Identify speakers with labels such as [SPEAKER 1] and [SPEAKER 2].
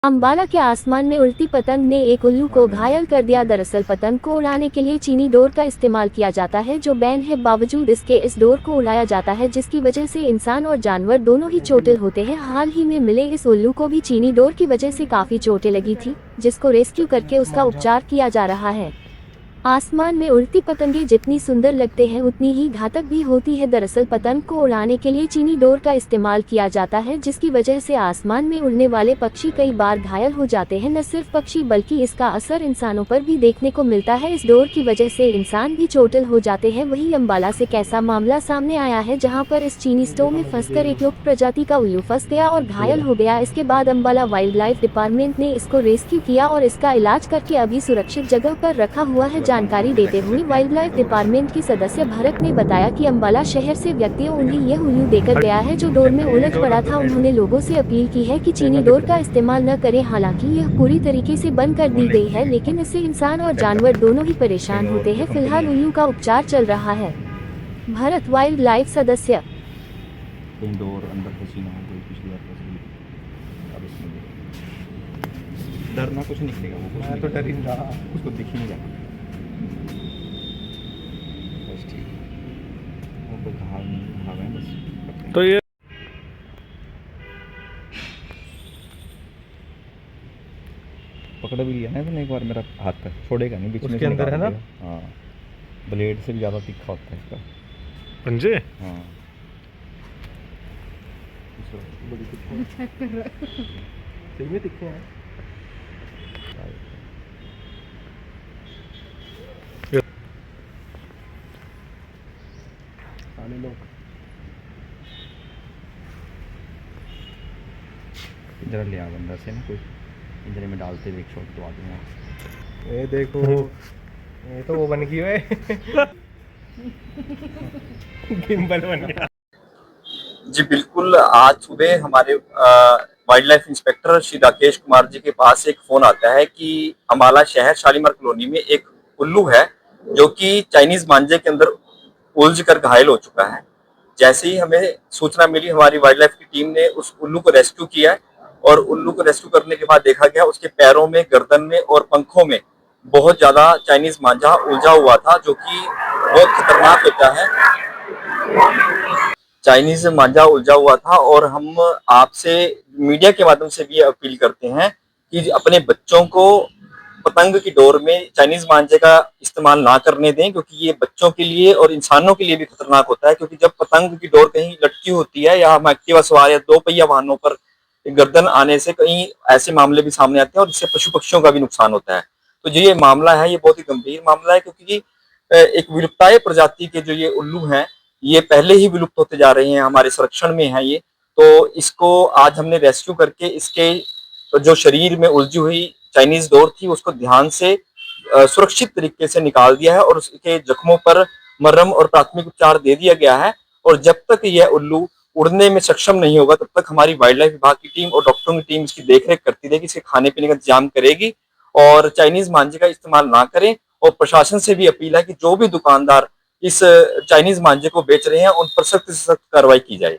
[SPEAKER 1] अंबाला के आसमान में उड़ती पतंग ने एक उल्लू को घायल कर दिया। दरअसल पतंग को उड़ाने के लिए चीनी डोर का इस्तेमाल किया जाता है, जो बैन है। बावजूद इसके इस डोर को उड़ाया जाता है, जिसकी वजह से इंसान और जानवर दोनों ही चोटिल होते हैं। हाल ही में मिले इस उल्लू को भी चीनी डोर की वजह से काफी चोटें लगी थी, जिसको रेस्क्यू करके उसका उपचार किया जा रहा है। आसमान में उड़ती पतंगें जितनी सुंदर लगते हैं उतनी ही घातक भी होती है। दरअसल पतंग को उड़ाने के लिए चीनी डोर का इस्तेमाल किया जाता है, जिसकी वजह से आसमान में उड़ने वाले पक्षी कई बार घायल हो जाते हैं। न सिर्फ पक्षी बल्कि इसका असर इंसानों पर भी देखने को मिलता है। इस डोर की वजह से इंसान भी चोटिल हो जाते हैं। वहीं अंबाला से कैसा मामला सामने आया है, जहाँ पर इस चीनी स्टोव में फंसकर एक लुप्त प्रजाति का उल्लू फंस गया और घायल हो गया। इसके बाद अंबाला वाइल्ड लाइफ डिपार्टमेंट ने इसको रेस्क्यू किया और इसका इलाज करके अभी सुरक्षित जगह पर रखा हुआ है। जानकारी देते हुए वाइल्ड लाइफ डिपार्टमेंट की सदस्य भरत ने बताया कि अंबाला शहर से व्यक्तियों उन्हें यह उल्लू देकर गया है, जो डोर में उलझ पड़ा था। उन्होंने लोगों से अपील की है कि चीनी डोर का इस्तेमाल न करें। हालांकि यह पूरी तरीके से बंद कर दी गई है, लेकिन इससे इंसान और जानवर दोनों ही परेशान होते हैं। फिलहाल उल्लू का उपचार चल रहा है। भरत वाइल्ड लाइफ सदस्य।
[SPEAKER 2] डरना कुछ निकलेगा, वो कुछ मैं तो डर ही नहीं रहा, उसको दिख ही नहीं रहा। बस ठीक है, वो घाव है बस।
[SPEAKER 3] तो ये
[SPEAKER 2] पकड़ भी लिया ना इसने एक बार मेरा हाथ का, छोड़ेगा नहीं, बीच में
[SPEAKER 3] उसके अंदर है ना।
[SPEAKER 2] हाँ, ब्लेड से भी ज़्यादा तीखा होता है इसका
[SPEAKER 3] पंजे।
[SPEAKER 2] हाँ,
[SPEAKER 3] सही में तीखे हैं। लोग
[SPEAKER 2] जरा ले आ अंदर से ना, कोई पिंजरे में डालते हुए एक शॉट दवा दूंगा।
[SPEAKER 3] ये देखो, ये तो वो बन गई है गिम्बल बन गया।
[SPEAKER 4] जी बिल्कुल, आज सुबह हमारे wild life inspector Shri Rakesh Kumar ji के पास एक फोन आता है कि अम्बाला शहर शालीमार कॉलोनी में एक उल्लू है जो कि चाइनीज मांझे के अंदर उलझ कर घायल हो चुका है। जैसे ही हमें सूचना मिली, हमारी वाइल्ड लाइफ की टीम ने उस उल्लू को रेस्क्यू किया और उल्लू को रेस्क्यू करने के बाद देखा गया उसके पैरों में, गर्दन में और पंखों में बहुत ज्यादा चाइनीज मांझा उलझा हुआ था, जो कि बहुत खतरनाक होता है। चाइनीज मांझा उलझा हुआ था और हम आपसे मीडिया के माध्यम से भी अपील करते हैं कि अपने बच्चों को पतंग की डोर में चाइनीज मांझे का इस्तेमाल ना करने दें, क्योंकि ये बच्चों के लिए और इंसानों के लिए भी खतरनाक होता है। क्योंकि जब पतंग की डोर कहीं लटकी होती है या हम एक्टिवा सवार या दो पहिया वाहनों पर गर्दन आने से कई ऐसे मामले भी सामने आते हैं और इससे पशु पक्षियों का भी नुकसान होता है। तो जो ये मामला है, ये बहुत ही गंभीर मामला है, क्योंकि एक विलुप्ताय प्रजाति के जो ये उल्लू हैं, ये पहले ही विलुप्त होते जा रहे हैं, हमारे संरक्षण में है ये। तो इसको आज हमने रेस्क्यू करके इसके जो शरीर में उलझी हुई चाइनीज डोर थी उसको ध्यान से सुरक्षित तरीके से निकाल दिया है और उसके जख्मों पर मरहम और प्राथमिक उपचार दे दिया गया है। और जब तक यह उल्लू उड़ने में सक्षम नहीं होगा, तब तक हमारी वाइल्ड लाइफ विभाग की टीम और डॉक्टरों की टीम इसकी देखरेख करती रहेगी, इसके खाने पीने का इंतजाम करेगी और चाइनीज मांझे का इस्तेमाल ना करें। और प्रशासन से भी अपील है कि जो भी दुकानदार इस चाइनीज मांझे को बेच रहे हैं उन पर सख्त से सख्त कार्रवाई की जाए।